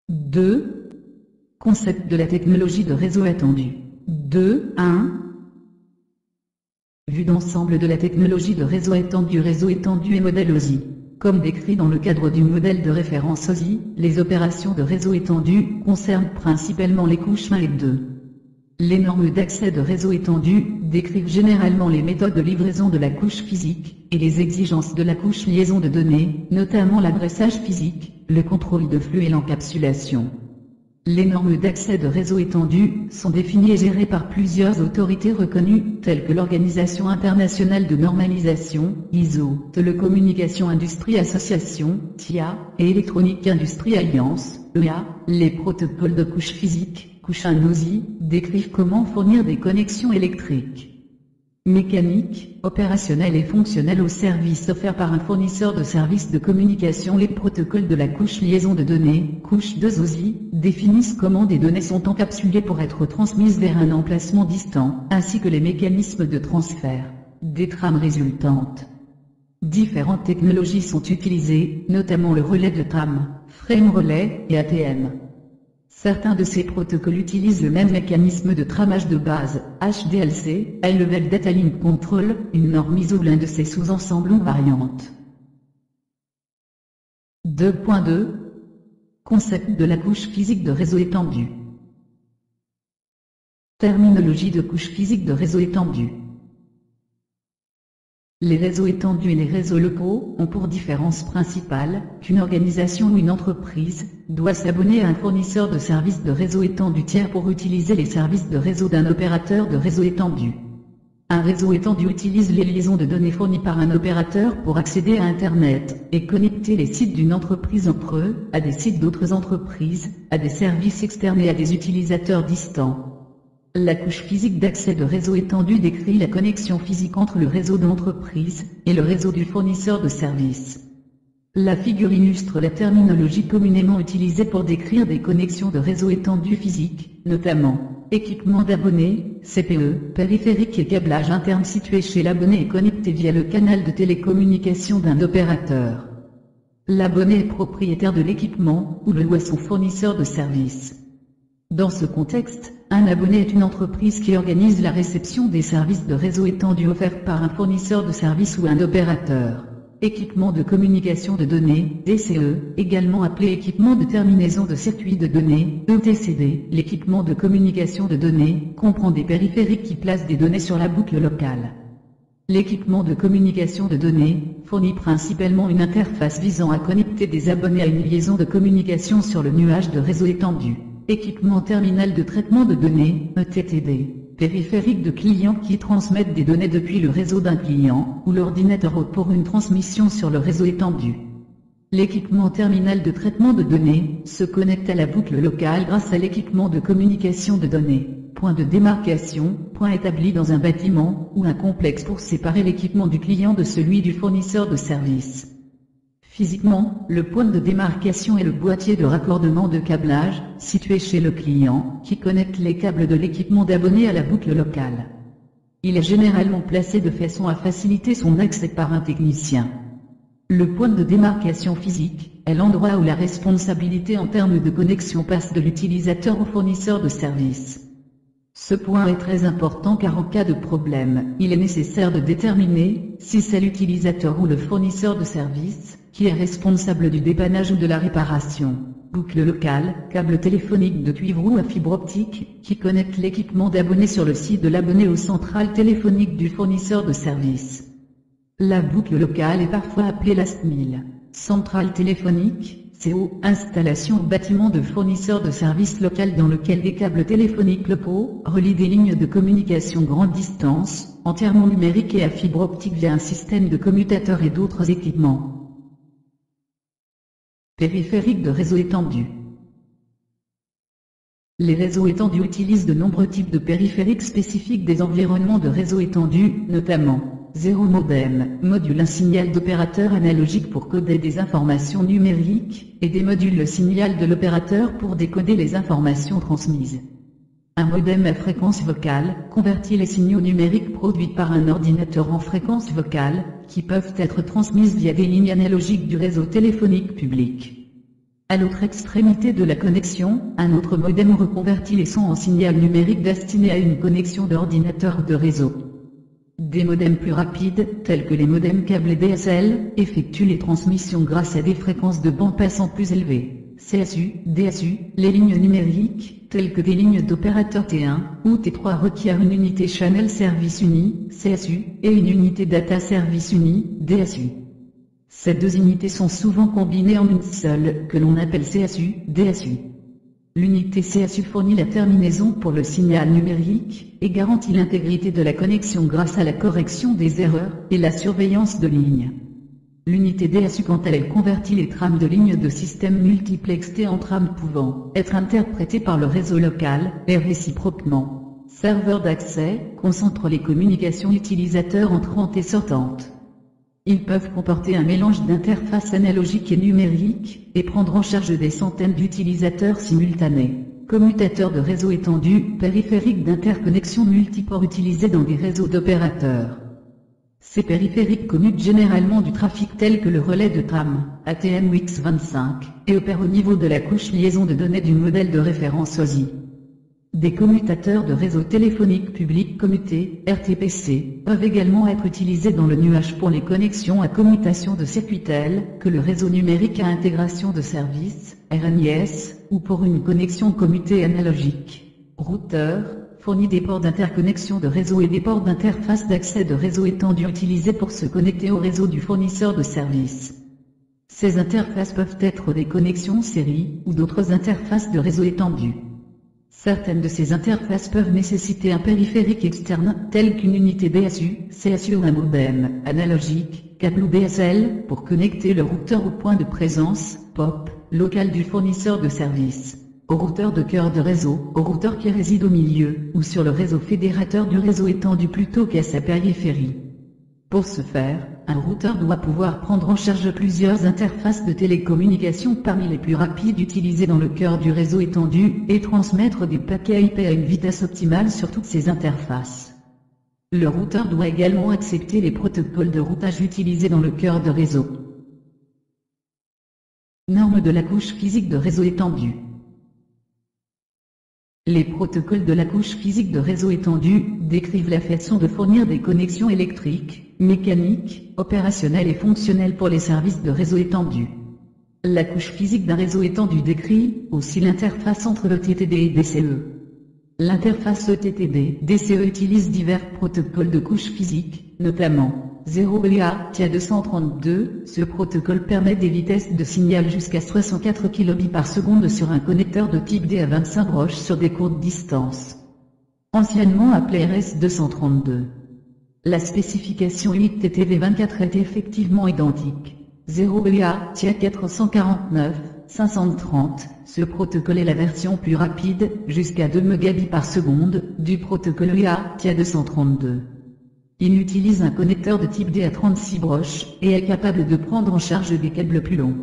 2. Concept de la technologie de réseau étendu. 2.1. Vue d'ensemble de la technologie de réseau étendu et modèle OSI. Comme décrit dans le cadre du modèle de référence OSI, les opérations de réseau étendu concernent principalement les couches 1 et 2. Les normes d'accès de réseau étendu décrivent généralement les méthodes de livraison de la couche physique, et les exigences de la couche liaison de données, notamment l'adressage physique, le contrôle de flux et l'encapsulation. Les normes d'accès de réseau étendu sont définies et gérées par plusieurs autorités reconnues, telles que l'Organisation internationale de normalisation, ISO, Télécommunications Industrie Association, TIA, et Electronic Industry Alliance, EA. Les protocoles de couche physique, couche 1 OSI, décrivent comment fournir des connexions électriques, mécaniques, opérationnelles et fonctionnelles aux services offerts par un fournisseur de services de communication. Les protocoles de la couche liaison de données, couche 2 OSI, définissent comment des données sont encapsulées pour être transmises vers un emplacement distant, ainsi que les mécanismes de transfert des trames résultantes. Différentes technologies sont utilisées, notamment le relais de trame, frame relay et ATM. Certains de ces protocoles utilisent le même mécanisme de tramage de base, HDLC, High Level Data Link Control, une norme ISO ou l'un de ses sous-ensembles ou variantes. 2.2. Concept de la couche physique de réseau étendu. Terminologie de couche physique de réseau étendu. Les réseaux étendus et les réseaux locaux ont pour différence principale qu'une organisation ou une entreprise doit s'abonner à un fournisseur de services de réseau étendu tiers pour utiliser les services de réseau d'un opérateur de réseau étendu. Un réseau étendu utilise les liaisons de données fournies par un opérateur pour accéder à Internet et connecter les sites d'une entreprise entre eux, à des sites d'autres entreprises, à des services externes et à des utilisateurs distants. La couche physique d'accès de réseau étendu décrit la connexion physique entre le réseau d'entreprise et le réseau du fournisseur de services. La figure illustre la terminologie communément utilisée pour décrire des connexions de réseau étendu physique, notamment équipement d'abonné, CPE, périphérique et câblage interne situé chez l'abonné et connecté via le canal de télécommunication d'un opérateur. L'abonné est propriétaire de l'équipement ou le loue à son fournisseur de services. Dans ce contexte, un abonné est une entreprise qui organise la réception des services de réseau étendu offerts par un fournisseur de services ou un opérateur. Équipement de communication de données, DCE, également appelé équipement de terminaison de circuits de données, ETCD. L'équipement de communication de données comprend des périphériques qui placent des données sur la boucle locale. L'équipement de communication de données fournit principalement une interface visant à connecter des abonnés à une liaison de communication sur le nuage de réseau étendu. Équipement terminal de traitement de données, ETTD. Périphériques de clients qui transmettent des données depuis le réseau d'un client, ou l'ordinateur pour une transmission sur le réseau étendu. L'équipement terminal de traitement de données se connecte à la boucle locale grâce à l'équipement de communication de données. Point de démarcation, point établi dans un bâtiment, ou un complexe pour séparer l'équipement du client de celui du fournisseur de services. Physiquement, le point de démarcation est le boîtier de raccordement de câblage, situé chez le client, qui connecte les câbles de l'équipement d'abonné à la boucle locale. Il est généralement placé de façon à faciliter son accès par un technicien. Le point de démarcation physique est l'endroit où la responsabilité en termes de connexion passe de l'utilisateur au fournisseur de services. Ce point est très important car en cas de problème, il est nécessaire de déterminer si c'est l'utilisateur ou le fournisseur de services qui est responsable du dépannage ou de la réparation. Boucle locale, câble téléphonique de cuivre ou à fibre optique, qui connecte l'équipement d'abonné sur le site de l'abonné aux centrales téléphoniques du fournisseur de services. La boucle locale est parfois appelée last mile. Centrale téléphonique, CO, installation ou bâtiment de fournisseur de services local dans lequel des câbles téléphoniques locaux relient des lignes de communication grande distance, entièrement numériques et à fibre optique via un système de commutateurs et d'autres équipements. Périphériques de réseau étendu. Les réseaux étendus utilisent de nombreux types de périphériques spécifiques des environnements de réseau étendu, notamment 0 modem, module un signal d'opérateur analogique pour coder des informations numériques, et des modules le signal de l'opérateur pour décoder les informations transmises. Un modem à fréquence vocale convertit les signaux numériques produits par un ordinateur en fréquences vocales, qui peuvent être transmises via des lignes analogiques du réseau téléphonique public. À l'autre extrémité de la connexion, un autre modem reconvertit les sons en signal numérique destiné à une connexion d'ordinateur ou de réseau. Des modems plus rapides, tels que les modems câblés DSL, effectuent les transmissions grâce à des fréquences de bande passant plus élevées. CSU, DSU, les lignes numériques, telles que des lignes d'opérateur T1 ou T3 requièrent une unité Channel Service Uni, CSU, et une unité Data Service Uni, DSU. Ces deux unités sont souvent combinées en une seule, que l'on appelle CSU, DSU. L'unité CSU fournit la terminaison pour le signal numérique, et garantit l'intégrité de la connexion grâce à la correction des erreurs, et la surveillance de ligne. L'unité DSU quant à elle convertit les trames de lignes de système multiplexées en trames pouvant être interprétées par le réseau local, et réciproquement. Serveur d'accès, concentre les communications utilisateurs entrantes et sortantes. Ils peuvent comporter un mélange d'interfaces analogiques et numériques, et prendre en charge des centaines d'utilisateurs simultanés. Commutateurs de réseau étendu, périphériques d'interconnexion multiport utilisés dans des réseaux d'opérateurs. Ces périphériques commutent généralement du trafic tel que le relais de tram, ATM ou X25, et opèrent au niveau de la couche liaison de données du modèle de référence OSI. Des commutateurs de réseau téléphonique public commuté, RTPC, peuvent également être utilisés dans le nuage pour les connexions à commutation de circuits tels que le réseau numérique à intégration de services, RNIS, ou pour une connexion commutée analogique. Routeur fournit des ports d'interconnexion de réseau et des ports d'interface d'accès de réseau étendu utilisés pour se connecter au réseau du fournisseur de services. Ces interfaces peuvent être des connexions série ou d'autres interfaces de réseau étendu. Certaines de ces interfaces peuvent nécessiter un périphérique externe, tel qu'une unité DSU, CSU ou un modem analogique, câble ou DSL, pour connecter le routeur au point de présence, POP, local du fournisseur de services. Au routeur de cœur de réseau, au routeur qui réside au milieu, ou sur le réseau fédérateur du réseau étendu plutôt qu'à sa périphérie. Pour ce faire, un routeur doit pouvoir prendre en charge plusieurs interfaces de télécommunication parmi les plus rapides utilisées dans le cœur du réseau étendu, et transmettre des paquets IP à une vitesse optimale sur toutes ces interfaces. Le routeur doit également accepter les protocoles de routage utilisés dans le cœur de réseau. Normes de la couche physique de réseau étendu. Les protocoles de la couche physique de réseau étendu décrivent la façon de fournir des connexions électriques, mécaniques, opérationnelles et fonctionnelles pour les services de réseau étendu. La couche physique d'un réseau étendu décrit aussi l'interface entre le TTD et DCE. L'interface ETTD-DCE utilise divers protocoles de couche physique, notamment 0BA-232. Ce protocole permet des vitesses de signal jusqu'à 64 kbps sur un connecteur de type D à 25 broches sur des courtes distances. Anciennement appelé RS-232. La spécification 8TTV24 est effectivement identique. 0BA-449, 530, ce protocole est la version plus rapide, jusqu'à 2 Mbps, du protocole EA-232. Il utilise un connecteur de type D à 36 broches, et est capable de prendre en charge des câbles plus longs.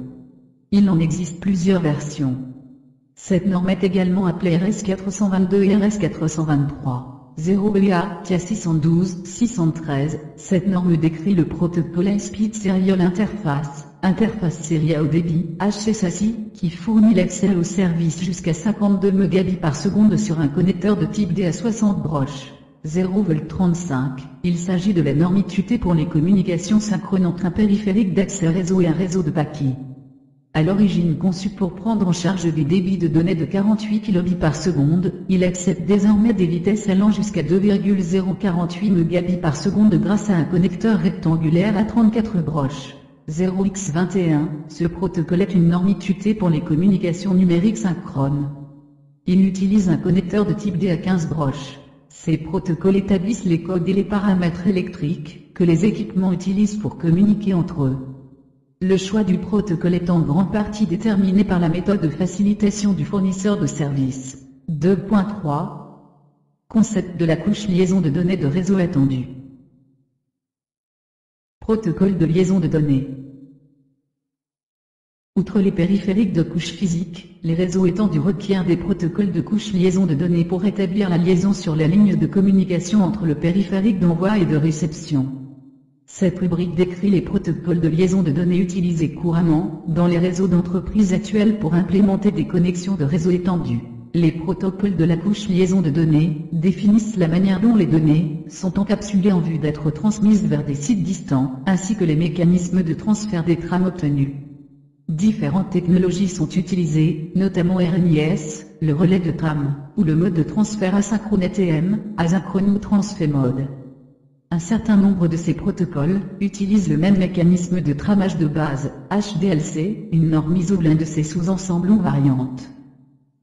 Il en existe plusieurs versions. Cette norme est également appelée RS422 et RS423. 0BA-612, 613, cette norme décrit le protocole High Speed Serial Interface, interface série à haut débit, HSASI, qui fournit l'accès au service jusqu'à 52 Mbps sur un connecteur de type D à 60 broches. 0V35, il s'agit de la norme ITUT pour les communications synchrones entre un périphérique d'accès réseau et un réseau de paquets. À l'origine conçu pour prendre en charge des débits de données de 48 kbps, il accepte désormais des vitesses allant jusqu'à 2,048 Mbps grâce à un connecteur rectangulaire à 34 broches. 0x21, ce protocole est une norme ITUT pour les communications numériques synchrones. Il utilise un connecteur de type D à 15 broches. Ces protocoles établissent les codes et les paramètres électriques que les équipements utilisent pour communiquer entre eux. Le choix du protocole est en grande partie déterminé par la méthode de facilitation du fournisseur de services. 2.3 Concept de la couche liaison de données de réseau étendu. Protocole de liaison de données. Outre les périphériques de couche physique, les réseaux étendus requièrent des protocoles de couche liaison de données pour établir la liaison sur la ligne de communication entre le périphérique d'envoi et de réception. Cette rubrique décrit les protocoles de liaison de données utilisés couramment dans les réseaux d'entreprises actuels pour implémenter des connexions de réseau étendues. Les protocoles de la couche liaison de données définissent la manière dont les données sont encapsulées en vue d'être transmises vers des sites distants, ainsi que les mécanismes de transfert des trames obtenues. Différentes technologies sont utilisées, notamment RNIS, le relais de trame, ou le mode de transfert asynchrone ATM, Asynchronous Transfer Mode. Un certain nombre de ces protocoles utilisent le même mécanisme de tramage de base, HDLC, une norme ISO l'un de ses sous-ensembles ou variantes.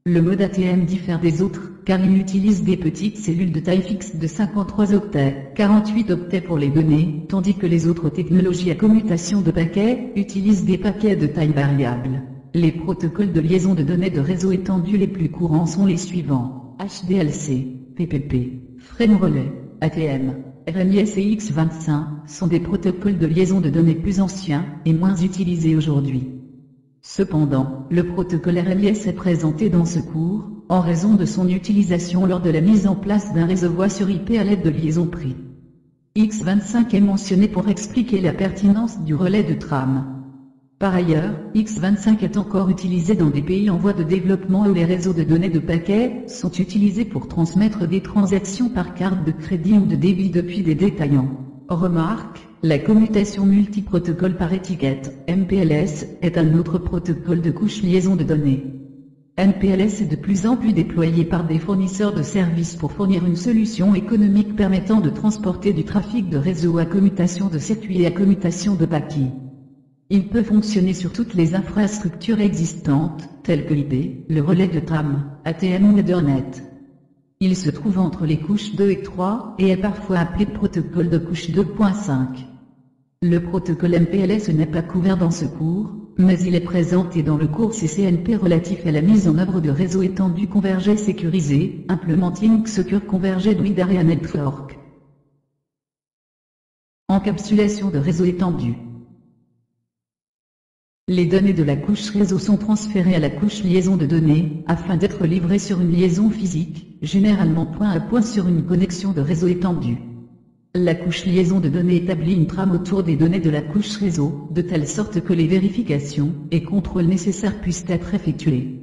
Le mode ATM diffère des autres, car il utilise des petites cellules de taille fixe de 53 octets, 48 octets pour les données, tandis que les autres technologies à commutation de paquets utilisent des paquets de taille variable. Les protocoles de liaison de données de réseau étendu les plus courants sont les suivants: HDLC, PPP, Frame Relay, ATM. RNIS et X25 sont des protocoles de liaison de données plus anciens et moins utilisés aujourd'hui. Cependant, le protocole RNIS est présenté dans ce cours, en raison de son utilisation lors de la mise en place d'un réseau voix sur IP à l'aide de liaisons PRI. X25 est mentionné pour expliquer la pertinence du relais de trame. Par ailleurs, X25 est encore utilisé dans des pays en voie de développement où les réseaux de données de paquets sont utilisés pour transmettre des transactions par carte de crédit ou de débit depuis des détaillants. Remarque, la commutation multiprotocole par étiquette, MPLS, est un autre protocole de couche liaison de données. MPLS est de plus en plus déployé par des fournisseurs de services pour fournir une solution économique permettant de transporter du trafic de réseau à commutation de circuits et à commutation de paquets. Il peut fonctionner sur toutes les infrastructures existantes, telles que l'IP, le relais de trame, ATM ou Ethernet. Il se trouve entre les couches 2 et 3, et est parfois appelé protocole de couche 2.5. Le protocole MPLS n'est pas couvert dans ce cours, mais il est présenté dans le cours CCNP relatif à la mise en œuvre de réseaux étendus convergés sécurisés, Implementing Secure Converged Wide Area Network. Encapsulation de réseaux étendus. Les données de la couche réseau sont transférées à la couche liaison de données, afin d'être livrées sur une liaison physique, généralement point à point sur une connexion de réseau étendue. La couche liaison de données établit une trame autour des données de la couche réseau, de telle sorte que les vérifications et contrôles nécessaires puissent être effectués.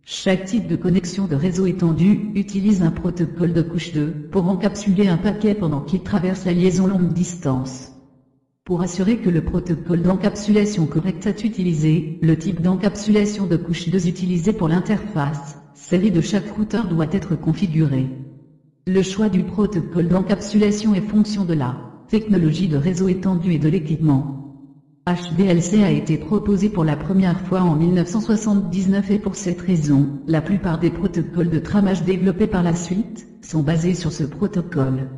Chaque type de connexion de réseau étendu utilise un protocole de couche 2 pour encapsuler un paquet pendant qu'il traverse la liaison longue distance. Pour assurer que le protocole d'encapsulation correct est utilisé, le type d'encapsulation de couche 2 utilisé pour l'interface, série de chaque routeur doit être configuré. Le choix du protocole d'encapsulation est fonction de la technologie de réseau étendu et de l'équipement. HDLC a été proposé pour la première fois en 1979 et pour cette raison, la plupart des protocoles de tramage développés par la suite sont basés sur ce protocole.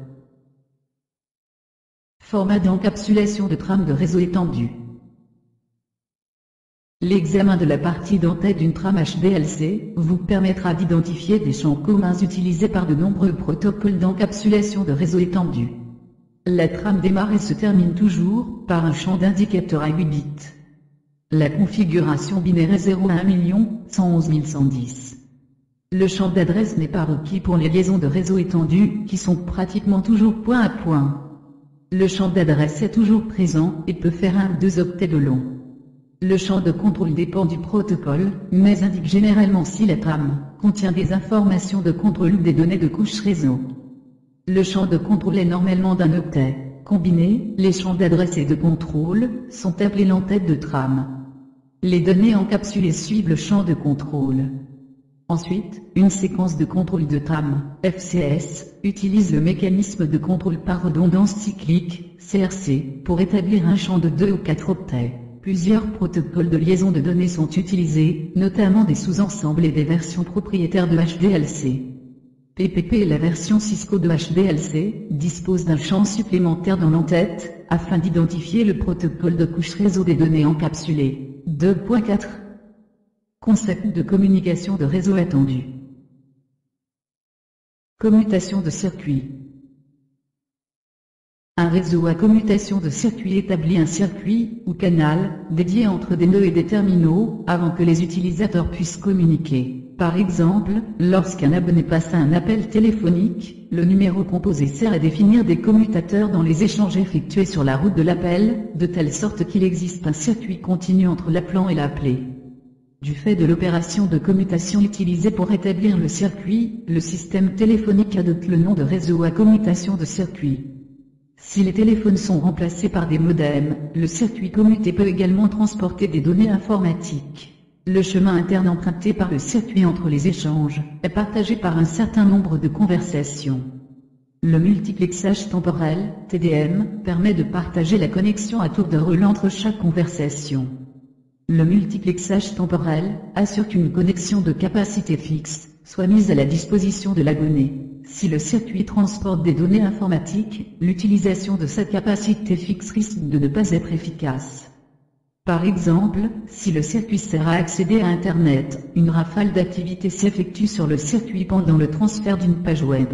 Format d'encapsulation de trame de réseau étendu. L'examen de la partie dentée d'une trame HDLC vous permettra d'identifier des champs communs utilisés par de nombreux protocoles d'encapsulation de réseau étendu. La trame démarre et se termine toujours par un champ d'indicateur à 8 bits. La configuration binaire est 0 à 1 111 110. Le champ d'adresse n'est pas requis pour les liaisons de réseau étendu qui sont pratiquement toujours point à point. Le champ d'adresse est toujours présent et peut faire 1 ou 2 octets de long. Le champ de contrôle dépend du protocole, mais indique généralement si la trame contient des informations de contrôle ou des données de couche réseau. Le champ de contrôle est normalement d'un octet. Combinés, les champs d'adresse et de contrôle sont appelés l'entête de trame. Les données encapsulées suivent le champ de contrôle. Ensuite, une séquence de contrôle de trame, FCS, utilise le mécanisme de contrôle par redondance cyclique, CRC, pour établir un champ de 2 ou 4 octets. Plusieurs protocoles de liaison de données sont utilisés, notamment des sous-ensembles et des versions propriétaires de HDLC. PPP et la version Cisco de HDLC disposent d'un champ supplémentaire dans l'entête, afin d'identifier le protocole de couche réseau des données encapsulées. 2.4 Concept de communication de réseau étendu. Commutation de circuit. Un réseau à commutation de circuit établit un circuit, ou canal, dédié entre des nœuds et des terminaux, avant que les utilisateurs puissent communiquer. Par exemple, lorsqu'un abonné passe un appel téléphonique, le numéro composé sert à définir des commutateurs dans les échanges effectués sur la route de l'appel, de telle sorte qu'il existe un circuit continu entre l'appelant et l'appelé. Du fait de l'opération de commutation utilisée pour établir le circuit, le système téléphonique adopte le nom de réseau à commutation de circuit. Si les téléphones sont remplacés par des modems, le circuit commuté peut également transporter des données informatiques. Le chemin interne emprunté par le circuit entre les échanges est partagé par un certain nombre de conversations. Le multiplexage temporel, TDM, permet de partager la connexion à tour de rôle entre chaque conversation. Le multiplexage temporel assure qu'une connexion de capacité fixe soit mise à la disposition de l'abonné. Si le circuit transporte des données informatiques, l'utilisation de cette capacité fixe risque de ne pas être efficace. Par exemple, si le circuit sert à accéder à Internet, une rafale d'activité s'effectue sur le circuit pendant le transfert d'une page web.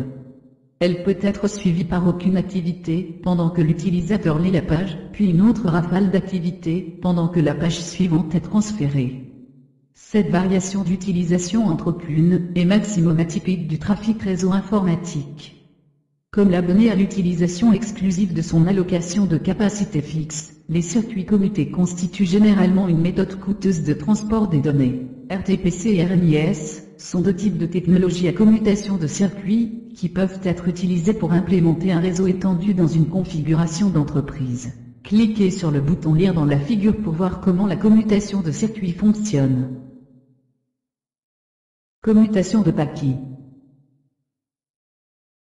Elle peut être suivie par aucune activité pendant que l'utilisateur lit la page, puis une autre rafale d'activité pendant que la page suivante est transférée. Cette variation d'utilisation entre aucune et maximum atypique du trafic réseau informatique. Comme l'abonné à l'utilisation exclusive de son allocation de capacité fixe, les circuits commutés constituent généralement une méthode coûteuse de transport des données. RTPC et RNIS sont deux types de technologies à commutation de circuits qui peuvent être utilisées pour implémenter un réseau étendu dans une configuration d'entreprise. Cliquez sur le bouton Lire dans la figure pour voir comment la commutation de circuits fonctionne. Commutation de paquets.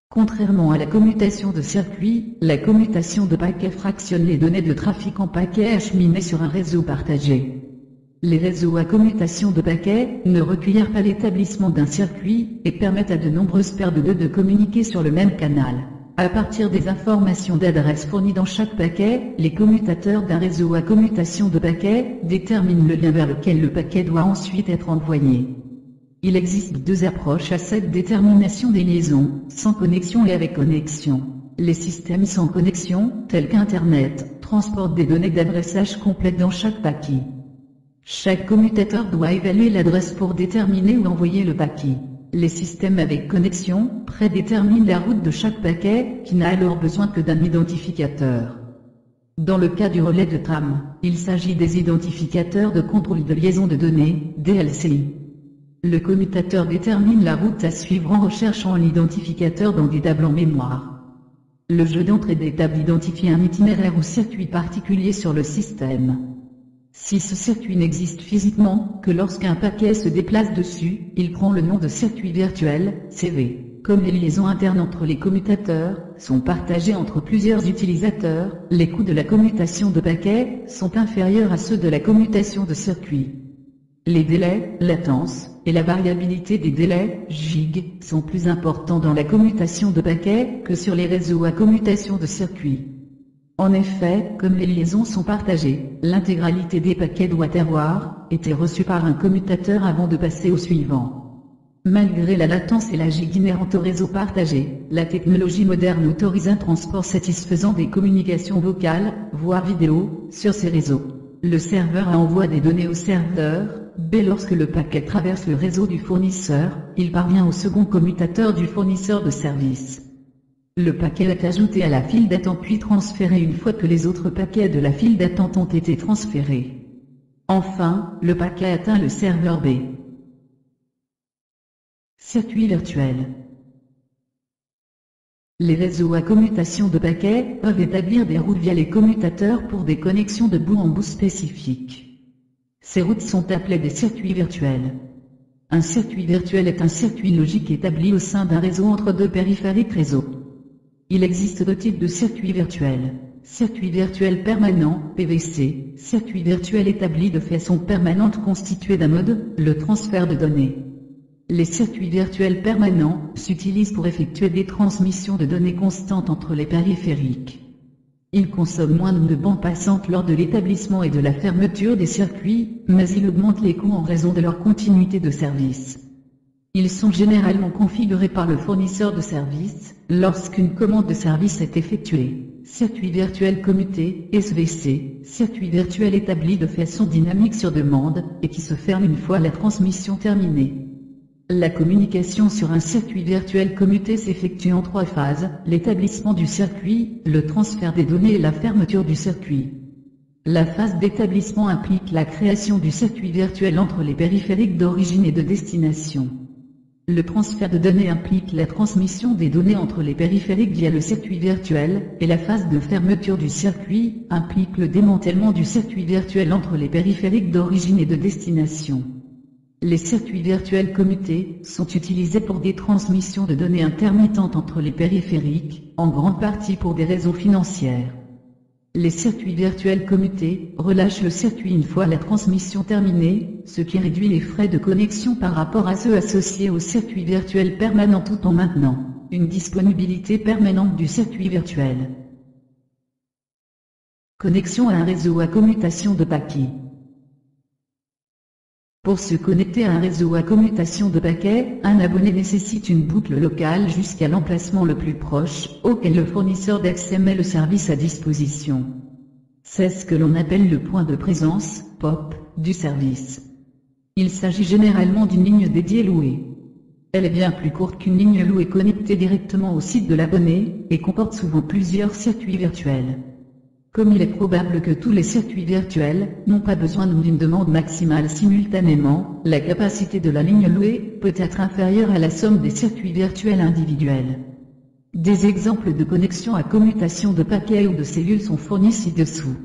Contrairement à la commutation de circuits, la commutation de paquets fractionne les données de trafic en paquets acheminés sur un réseau partagé. Les réseaux à commutation de paquets ne requièrent pas l'établissement d'un circuit et permettent à de nombreuses paires de nœuds de communiquer sur le même canal. À partir des informations d'adresse fournies dans chaque paquet, les commutateurs d'un réseau à commutation de paquets déterminent le lien vers lequel le paquet doit ensuite être envoyé. Il existe deux approches à cette détermination des liaisons, sans connexion et avec connexion. Les systèmes sans connexion, tels qu'Internet, transportent des données d'adressage complètes dans chaque paquet. Chaque commutateur doit évaluer l'adresse pour déterminer où envoyer le paquet. Les systèmes avec connexion prédéterminent la route de chaque paquet, qui n'a alors besoin que d'un identificateur. Dans le cas du relais de trame, il s'agit des identificateurs de contrôle de liaison de données, DLCI. Le commutateur détermine la route à suivre en recherchant l'identificateur dans des tables en mémoire. Le jeu d'entrée des tables identifie un itinéraire ou circuit particulier sur le système. Si ce circuit n'existe physiquement que lorsqu'un paquet se déplace dessus, il prend le nom de circuit virtuel, CV. Comme les liaisons internes entre les commutateurs sont partagées entre plusieurs utilisateurs, les coûts de la commutation de paquets sont inférieurs à ceux de la commutation de circuit. Les délais, latence, et la variabilité des délais, GIG, sont plus importants dans la commutation de paquets que sur les réseaux à commutation de circuit. En effet, comme les liaisons sont partagées, l'intégralité des paquets doit avoir été reçue par un commutateur avant de passer au suivant. Malgré la latence et la gigue inhérente au réseau partagé, la technologie moderne autorise un transport satisfaisant des communications vocales, voire vidéo, sur ces réseaux. Le serveur A envoie des données au serveur B. Lorsque le paquet traverse le réseau du fournisseur, il parvient au second commutateur du fournisseur de service. Le paquet est ajouté à la file d'attente puis transféré une fois que les autres paquets de la file d'attente ont été transférés. Enfin, le paquet atteint le serveur B. Circuit virtuel. Les réseaux à commutation de paquets peuvent établir des routes via les commutateurs pour des connexions de bout en bout spécifiques. Ces routes sont appelées des circuits virtuels. Un circuit virtuel est un circuit logique établi au sein d'un réseau entre deux périphériques réseaux. Il existe deux types de circuits virtuels. Circuit virtuel permanent, PVC, circuit virtuel établi de façon permanente constitué d'un mode, le transfert de données. Les circuits virtuels permanents s'utilisent pour effectuer des transmissions de données constantes entre les périphériques. Ils consomment moins de bandes passantes lors de l'établissement et de la fermeture des circuits, mais ils augmentent les coûts en raison de leur continuité de service. Ils sont généralement configurés par le fournisseur de service, lorsqu'une commande de service est effectuée. Circuit virtuel commuté, SVC, circuit virtuel établi de façon dynamique sur demande, et qui se ferme une fois la transmission terminée. La communication sur un circuit virtuel commuté s'effectue en 3 phases, l'établissement du circuit, le transfert des données et la fermeture du circuit. La phase d'établissement implique la création du circuit virtuel entre les périphériques d'origine et de destination. Le transfert de données implique la transmission des données entre les périphériques via le circuit virtuel, et la phase de fermeture du circuit implique le démantèlement du circuit virtuel entre les périphériques d'origine et de destination. Les circuits virtuels commutés sont utilisés pour des transmissions de données intermittentes entre les périphériques, en grande partie pour des raisons financières. Les circuits virtuels commutés relâchent le circuit une fois la transmission terminée, ce qui réduit les frais de connexion par rapport à ceux associés au circuit virtuel permanent tout en maintenant une disponibilité permanente du circuit virtuel. Connexion à un réseau à commutation de paquets. Pour se connecter à un réseau à commutation de paquets, un abonné nécessite une boucle locale jusqu'à l'emplacement le plus proche, auquel le fournisseur d'accès met le service à disposition. C'est ce que l'on appelle le point de présence, POP, du service. Il s'agit généralement d'une ligne dédiée louée. Elle est bien plus courte qu'une ligne louée connectée directement au site de l'abonné, et comporte souvent plusieurs circuits virtuels. Comme il est probable que tous les circuits virtuels n'ont pas besoin d'une demande maximale simultanément, la capacité de la ligne louée peut être inférieure à la somme des circuits virtuels individuels. Des exemples de connexion à commutation de paquets ou de cellules sont fournis ci-dessous.